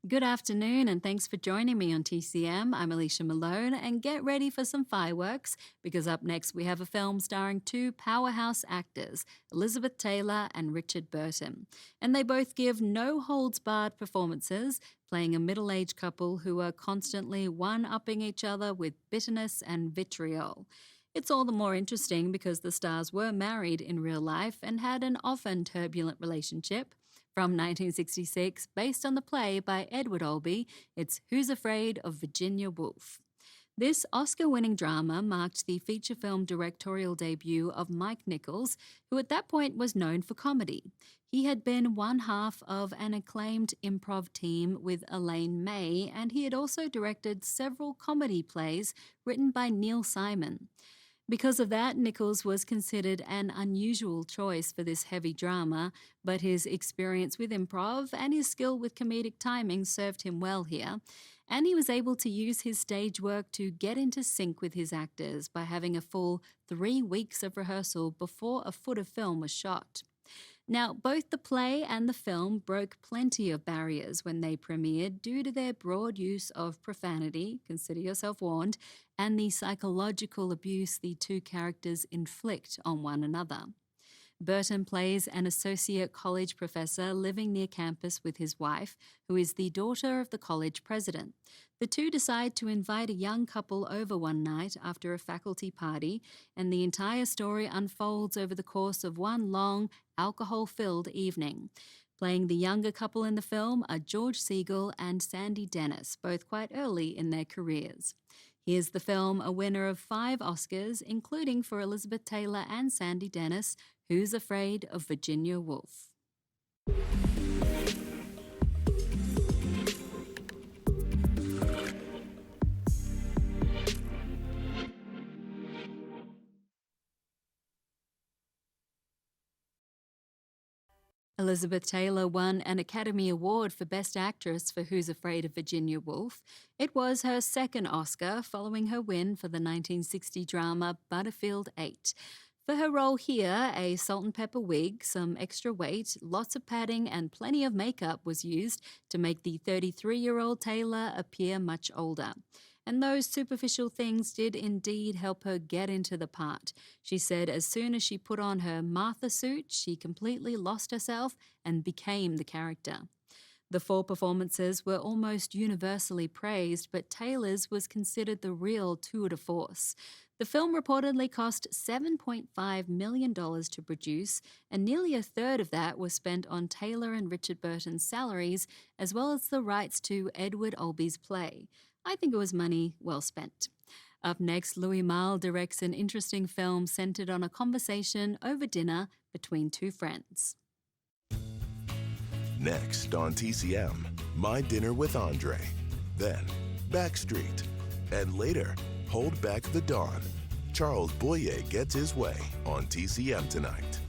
Good afternoon, and thanks for joining me on TCM. I'm Alicia Malone, and get ready for some fireworks because up next we have a film starring two powerhouse actors, Elizabeth Taylor and Richard Burton. And they both give no holds barred performances, playing a middle aged couple who are constantly one upping each other with bitterness and vitriol. It's all the more interesting because the stars were married in real life and had an often turbulent relationship. From 1966, based on the play by Edward Albee, it's Who's Afraid of Virginia Woolf? This Oscar-winning drama marked the feature film directorial debut of Mike Nichols, who at that point was known for comedy. He had been one half of an acclaimed improv team with Elaine May, and he had also directed several comedy plays written by Neil Simon. Because of that, Nichols was considered an unusual choice for this heavy drama, but his experience with improv and his skill with comedic timing served him well here, and he was able to use his stage work to get into sync with his actors by having a full 3 weeks of rehearsal before a foot of film was shot. Now, both the play and the film broke plenty of barriers when they premiered due to their broad use of profanity, consider yourself warned, and the psychological abuse the two characters inflict on one another. Burton plays an associate college professor living near campus with his wife, who is the daughter of the college president. The two decide to invite a young couple over one night after a faculty party, and the entire story unfolds over the course of one long, alcohol-filled evening. Playing the younger couple in the film are George Segal and Sandy Dennis, both quite early in their careers. Here's the film, a winner of 5 Oscars, including for Elizabeth Taylor and Sandy Dennis, Who's Afraid of Virginia Woolf? Elizabeth Taylor won an Academy Award for Best Actress for Who's Afraid of Virginia Woolf. It was her second Oscar, following her win for the 1960 drama Butterfield 8. For her role here, a salt and pepper wig, some extra weight, lots of padding, and plenty of makeup was used to make the 33-year-old Taylor appear much older. And those superficial things did indeed help her get into the part. She said as soon as she put on her Martha suit, she completely lost herself and became the character. The 4 performances were almost universally praised, but Taylor's was considered the real tour de force. The film reportedly cost $7.5 million to produce, and nearly a third of that was spent on Taylor and Richard Burton's salaries, as well as the rights to Edward Albee's play. I think it was money well spent. Up next, Louis Malle directs an interesting film centered on a conversation over dinner between two friends. Next on TCM, My Dinner with Andre. Then, Backstreet. And later, Hold Back the Dawn. Charles Boyer gets his way on TCM tonight.